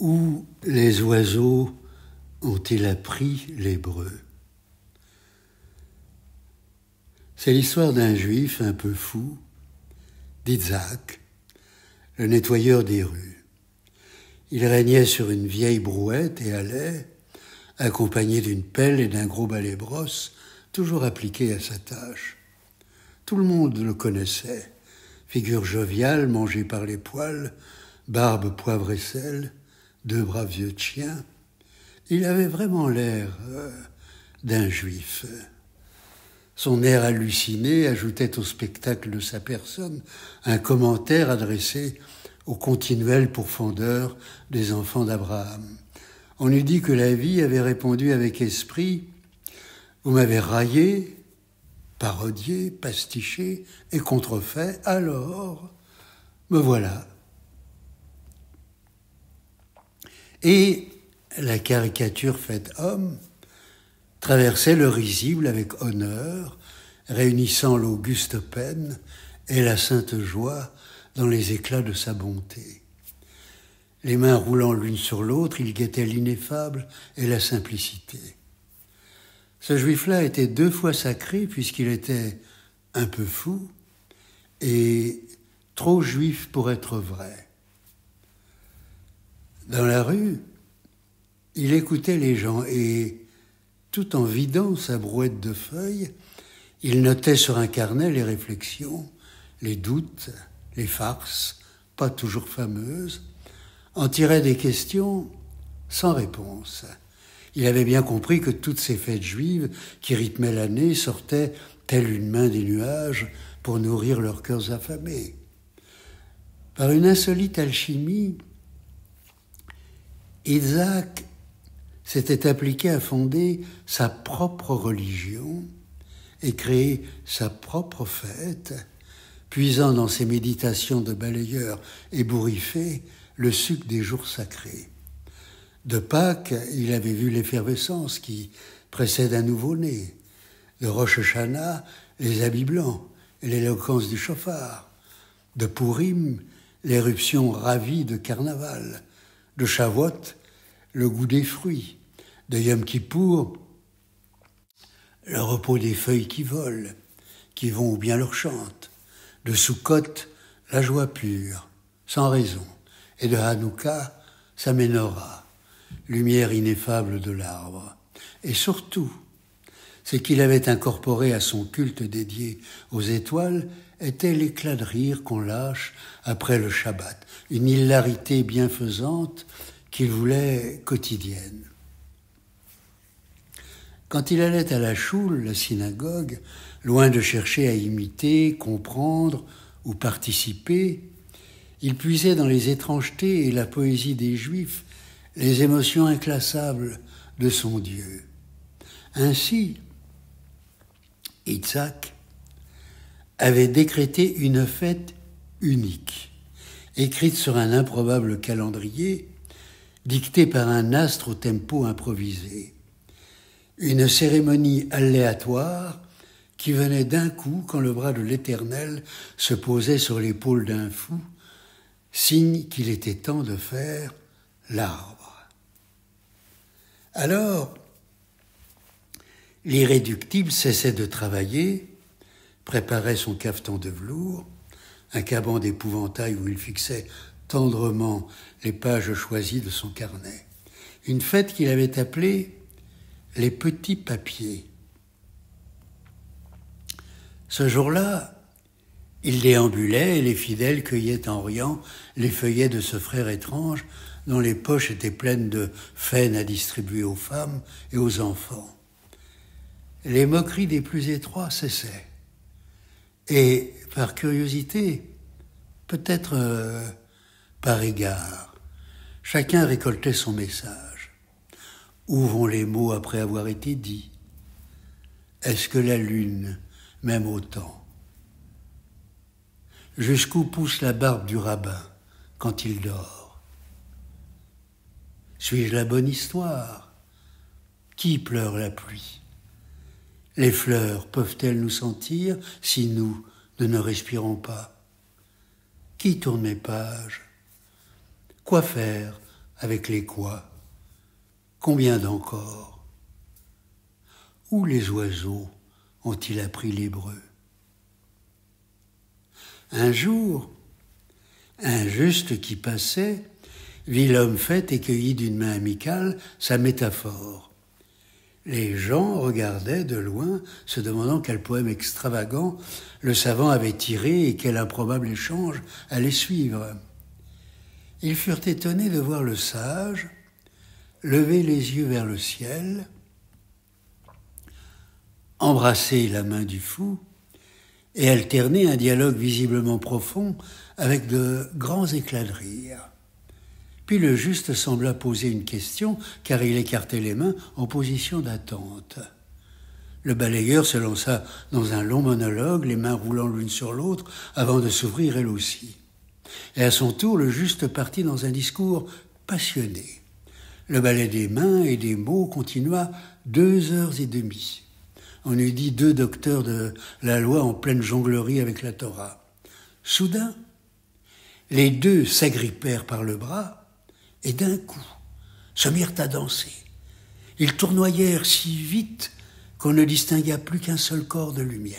Où les oiseaux ont-ils appris l'hébreu? C'est l'histoire d'un juif un peu fou, d'Isaac, le nettoyeur des rues. Il régnait sur une vieille brouette et allait, accompagné d'une pelle et d'un gros balai-brosse, toujours appliqué à sa tâche. Tout le monde le connaissait, figure joviale, mangée par les poils, barbe, poivre et sel, 2 braves yeux de chien. Il avait vraiment l'air d'un juif. Son air halluciné ajoutait au spectacle de sa personne un commentaire adressé au continuel pourfendeur des enfants d'Abraham. On eût dit que la vie avait répondu avec esprit « Vous m'avez raillé, parodié, pastiché et contrefait, alors me voilà ». Et la caricature faite homme traversait le risible avec honneur, réunissant l'auguste peine et la sainte joie dans les éclats de sa bonté. Les mains roulant l'une sur l'autre, il guettait l'ineffable et la simplicité. Ce juif-là était 2 fois sacré puisqu'il était un peu fou et trop juif pour être vrai. Dans la rue, il écoutait les gens et, tout en vidant sa brouette de feuilles, il notait sur un carnet les réflexions, les doutes, les farces, pas toujours fameuses, en tirait des questions sans réponse. Il avait bien compris que toutes ces fêtes juives qui rythmaient l'année sortaient, telle une main des nuages, pour nourrir leurs cœurs affamés. Par une insolite alchimie, Isaac s'était appliqué à fonder sa propre religion et créer sa propre fête, puisant dans ses méditations de balayeur ébouriffé le suc des jours sacrés. De Pâques, il avait vu l'effervescence qui précède un nouveau-né. De Rosh Hashanah, les habits blancs et l'éloquence du chauffard. De Pourim, l'éruption ravie de carnaval. De Shavuot, le goût des fruits. De Yom Kippour, le repos des feuilles qui volent, qui vont ou bien leur chantent. De Sukkot, la joie pure, sans raison. Et de Hanouka, sa menorah, lumière ineffable de l'arbre. Et surtout, ce qu'il avait incorporé à son culte dédié aux étoiles était l'éclat de rire qu'on lâche après le Shabbat, une hilarité bienfaisante qu'il voulait quotidienne. Quand il allait à la choule, la synagogue, loin de chercher à imiter, comprendre ou participer, il puisait dans les étrangetés et la poésie des Juifs les émotions inclassables de son Dieu. Ainsi, Yitzhak avait décrété une fête unique, écrite sur un improbable calendrier, dictée par un astre au tempo improvisé. Une cérémonie aléatoire qui venait d'un coup quand le bras de l'Éternel se posait sur l'épaule d'un fou, signe qu'il était temps de faire l'arbre. Alors, l'irréductible cessait de travailler, préparait son cafetan de velours, un caban d'épouvantail où il fixait tendrement les pages choisies de son carnet. Une fête qu'il avait appelée les petits papiers. Ce jour-là, il déambulait et les fidèles cueillaient en riant les feuillets de ce frère étrange dont les poches étaient pleines de faines à distribuer aux femmes et aux enfants. Les moqueries des plus étroits cessaient. Et par curiosité, peut-être par égard, chacun récoltait son message. Où vont les mots après avoir été dits? Est-ce que la lune m'aime autant? Jusqu'où pousse la barbe du rabbin quand il dort? Suis-je la bonne histoire? Qui pleure la pluie? Les fleurs peuvent-elles nous sentir si nous ne respirons pas? Qui tourne mes pages? Quoi faire Avec les quoi? Combien d'encore? Où les oiseaux ont-ils appris l'hébreu? Un jour, un juste qui passait vit l'homme fait et cueillit d'une main amicale sa métaphore. Les gens regardaient de loin, se demandant quel poème extravagant le savant avait tiré et quel improbable échange allait suivre. Ils furent étonnés de voir le sage lever les yeux vers le ciel, embrasser la main du fou et alterner un dialogue visiblement profond avec de grands éclats de rire. Puis le juste sembla poser une question, car il écartait les mains en position d'attente. Le balayeur se lança dans un long monologue, les mains roulant l'une sur l'autre, avant de s'ouvrir elle aussi. Et à son tour, le juste partit dans un discours passionné. Le ballet des mains et des mots continua 2 heures et demie. On eût dit 2 docteurs de la loi en pleine jonglerie avec la Torah. Soudain, les 2 s'agrippèrent par le bras et d'un coup se mirent à danser. Ils tournoyèrent si vite qu'on ne distingua plus qu'un seul corps de lumière.